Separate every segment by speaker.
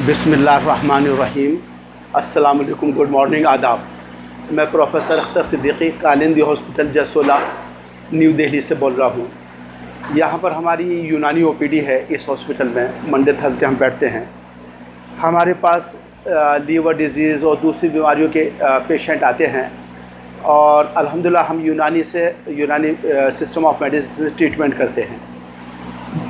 Speaker 1: बिस्मिल्लाहिर्रहमानिर्रहीम। अस्सलाम वालेकुम, गुड मॉर्निंग, आदाब। मैं professor Akhtar Siddiqui Kalindi hospital Jasola new Delhi से बोल रहा हूँ। यहाँ पर हमारी यूनानी ओपीडी है। इस हॉस्पिटल में मंडे थर्सडे हम बैठते हैं। हमारे पास लीवर डिजीज़ और दूसरी बीमारियों के पेशेंट आते हैं और अल्हम्दुलिल्लाह हम यूनानी सिस्टम ऑफ मेडिसिन से ट्रीटमेंट करते हैं।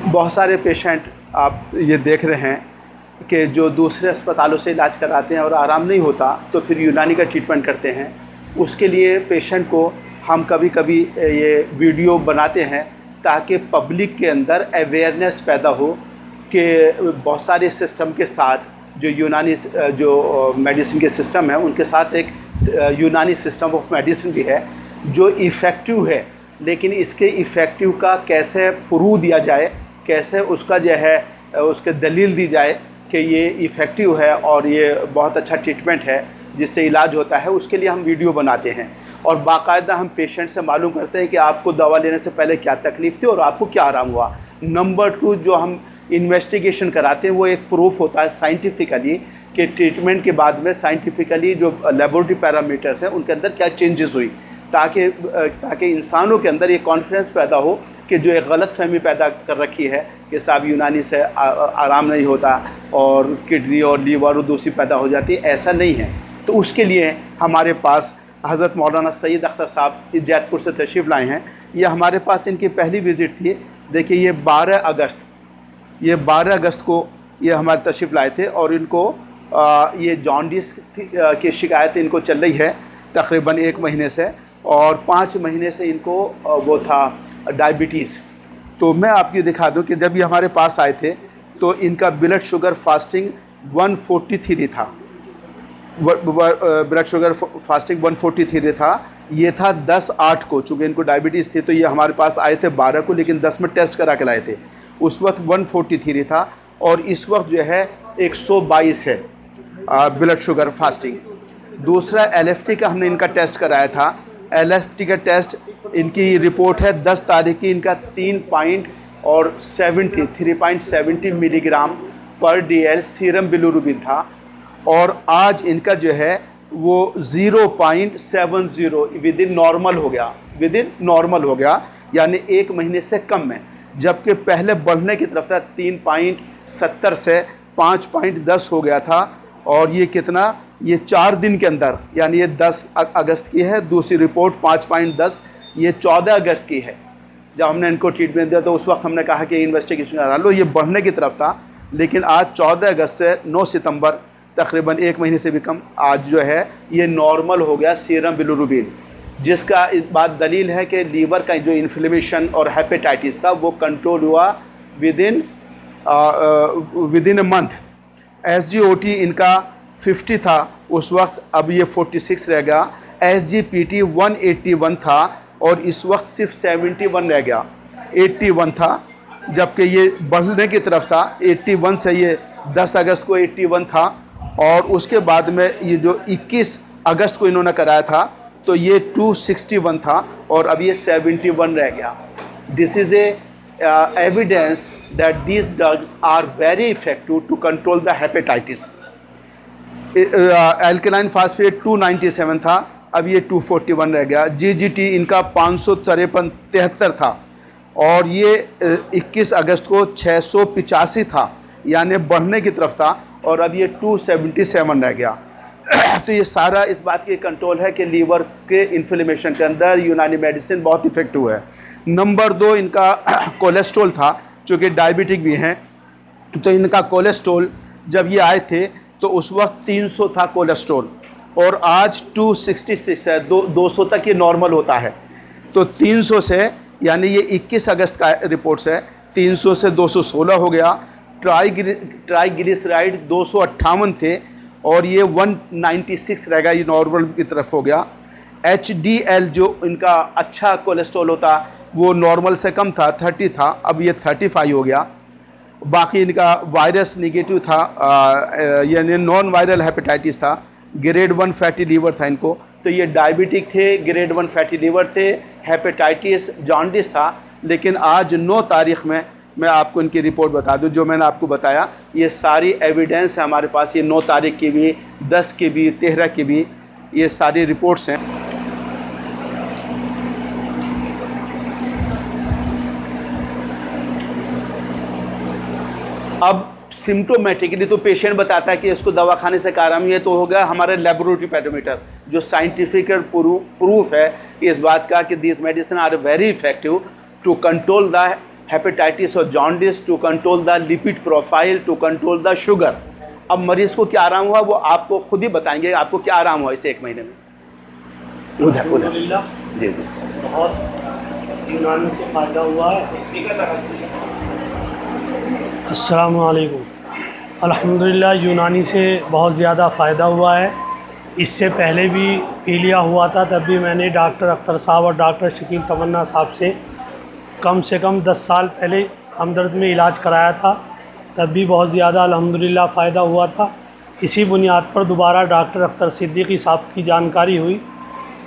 Speaker 1: बहुत सारे पेशेंट आप ये देख रहे हैं कि जो दूसरे अस्पतालों से इलाज कराते हैं और आराम नहीं होता तो फिर यूनानी का ट्रीटमेंट करते हैं। उसके लिए पेशेंट को हम कभी कभी ये वीडियो बनाते हैं ताकि पब्लिक के अंदर अवेयरनेस पैदा हो कि बहुत सारे सिस्टम के साथ जो यूनानी जो मेडिसिन के सिस्टम है उनके साथ एक यूनानी सिस्टम ऑफ मेडिसिन भी है जो इफ़ेक्टिव है। लेकिन इसके इफ़ेक्टिव का कैसे प्रूव दिया जाए, कैसे उसका जो है उसके दलील दी जाए कि ये इफ़ेक्टिव है और ये बहुत अच्छा ट्रीटमेंट है जिससे इलाज होता है, उसके लिए हम वीडियो बनाते हैं और बाकायदा हम पेशेंट से मालूम करते हैं कि आपको दवा लेने से पहले क्या तकलीफ़ थी और आपको क्या आराम हुआ। नंबर 2, जो हम इन्वेस्टिगेशन कराते हैं वो एक प्रूफ होता है साइंटिफिकली कि ट्रीटमेंट के बाद में साइंटिफिकली जो लेबोरेटरी पैरामीटर्स हैं उनके अंदर क्या चेंजेस हुई, ताकि इंसानों के अंदर ये कॉन्फिडेंस पैदा हो कि जो एक गलत फहमी पैदा कर रखी है कि साहब यूनानी से आराम नहीं होता और किडनी और लीवर और दूसरी पैदा हो जाती है, ऐसा नहीं है। तो उसके लिए हमारे पास हज़रत मौलाना सैयद अख्तर साहब जैतपुर से तशरीफ़ लाए हैं। ये हमारे पास इनकी पहली विज़िट थी। देखिए ये 12 अगस्त को ये हमारे तशरीफ़ लाए थे और इनको ये जॉन्डिस की शिकायत इनको चल रही है तकरीबन 1 महीने से और 5 महीने से इनको वो था डायबिटीज़। तो मैं आपको दिखा दूं कि जब ये हमारे पास आए थे तो इनका ब्लड शुगर फास्टिंग 143 था। ब्लड शुगर फास्टिंग 143 था। ये था 10/8 को, चूँकि इनको डायबिटीज़ थी तो ये हमारे पास आए थे 12 को, लेकिन 10 में टेस्ट करा के लाए थे। उस वक्त 143 था और इस वक्त जो है 122 है ब्लड शुगर फास्टिंग। दूसरा LFT का हमने इनका टेस्ट कराया था। LFT का टेस्ट इनकी रिपोर्ट है 10 तारीख की, इनका 3.70 मिलीग्राम पर DL सीरम बिलिरुबिन था और आज इनका जो है वो 0.70 विद इन नॉर्मल हो गया, यानी 1 महीने से कम में, जबकि पहले बढ़ने की तरफ था। 3.70 से 5.10 हो गया था और ये कितना, ये 4 दिन के अंदर, यानी ये 10 अगस्त की है। दूसरी रिपोर्ट 5.10 ये 14 अगस्त की है। जब हमने इनको ट्रीटमेंट दिया तो उस वक्त हमने कहा कि इन्वेस्टिगेशन करा लो, ये बढ़ने की तरफ था। लेकिन आज 14 अगस्त से 9 सितंबर तकरीबन 1 महीने से भी कम, आज जो है ये नॉर्मल हो गया सीरम बिलिरुबिन, जिसका इस बात दलील है कि लीवर का जो इन्फ्लेमेशन और हेपेटाइटिस था वो कंट्रोल हुआ with in a month. SGOT इनका 50 था उस वक्त, अब ये 46 रह गया। SGPT 181 था और इस वक्त सिर्फ 71 रह गया। 81 था जबकि ये बढ़ने की तरफ था। 81 से ये 10 अगस्त को 81 था और उसके बाद में ये जो 21 अगस्त को इन्होंने कराया था तो ये 261 था और अब ये 71 रह गया। This is a evidence that these drugs are very effective to control the hepatitis. Alkaline phosphate 297 था, अब ये 241 रह गया। GGT इनका 553 था और ये 21 अगस्त को 685 था, यानी बढ़ने की तरफ था और अब ये 277 रह गया। तो ये सारा इस बात की कंट्रोल है कि लीवर के इन्फ्लेमेशन के अंदर यूनानी मेडिसिन बहुत इफ़ेक्टिव है। नंबर 2 इनका कोलेस्ट्रॉल था, चूँकि डायबिटिक भी हैं तो इनका कोलेस्ट्रॉल जब ये आए थे तो उस वक्त 300 था कोलेस्ट्रॉल और आज 266 है। 200 तक ये नॉर्मल होता है। तो 300 से, यानी ये 21 अगस्त का रिपोर्ट से 300 से 216 हो गया। ट्राइग्लिसराइड 258 थे और ये 196 रह गया, ये नॉर्मल की तरफ हो गया। HDL जो इनका अच्छा कोलेस्ट्रॉल होता वो नॉर्मल से कम था, 30 था, अब ये 35 हो गया। बाकी इनका वायरस निगेटिव था, यानी नॉन वायरल हेपेटाइटिस था। ग्रेड 1 फैटी लीवर था इनको, तो ये डायबिटिक थे, ग्रेड 1 फैटी लीवर थे, हेपेटाइटिस जॉन्डिस था। लेकिन आज 9 तारीख में मैं आपको इनकी रिपोर्ट बता दूं। जो मैंने आपको बताया ये सारी एविडेंस है हमारे पास, ये 9 तारीख की भी, 10 की भी, 13 की भी, ये सारी रिपोर्ट्स हैं। अब सिम्टोमेटिकली तो पेशेंट बताता है कि इसको दवा खाने से आराम ही है, तो हो गया हमारे लेबोरेटरी पैरामीटर जो साइंटिफिक प्रूफ है इस बात का कि this medicine are very effective to control the hepatitis और jaundice, to control the lipid profile, to control the sugar. अब मरीज़ को क्या आराम हुआ वो आपको खुद ही बताएंगे, आपको क्या आराम हुआ इसे 1 महीने में। उधर उधर जी जी,
Speaker 2: बहुत यूनानी से फ़ायदा हुआ है। अस्सलामु अलैकुम। अल्हम्दुलिल्लाह यूनानी से बहुत ज़्यादा फ़ायदा हुआ है। इससे पहले भी पीलिया हुआ था, तब भी मैंने डॉक्टर अख्तर साहब और डॉक्टर शकील तमन्ना साहब से कम 10 साल पहले हमदर्द में इलाज कराया था, तब भी बहुत ज़्यादा अल्हम्दुलिल्लाह फ़ायदा हुआ था। इसी बुनियाद पर दोबारा डॉक्टर अख्तर सिद्दीकी साहब की जानकारी हुई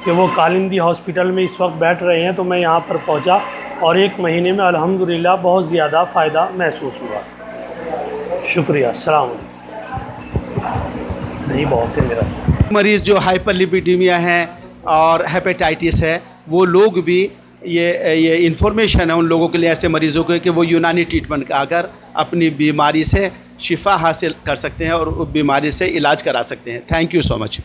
Speaker 2: कि वो कालिंदी हॉस्पिटल में इस वक्त बैठ रहे हैं, तो मैं यहाँ पर पहुँचा और 1 महीने में अल्हम्दुलिल्लाह बहुत ज़्यादा फ़ायदा महसूस हुआ। शुक्रिया। अस्सलाम वालेकुम। नहीं बहुत है मेरा।
Speaker 1: मरीज़ जो हाइपरलिपिडीमिया है और हेपेटाइटिस है वो लोग भी ये इन्फॉर्मेशन है उन लोगों के लिए, ऐसे मरीज़ों के, कि वो यूनानी ट्रीटमेंट का अगर अपनी बीमारी से शिफा हासिल कर सकते हैं और बीमारी से इलाज करा सकते हैं। Thank you so much.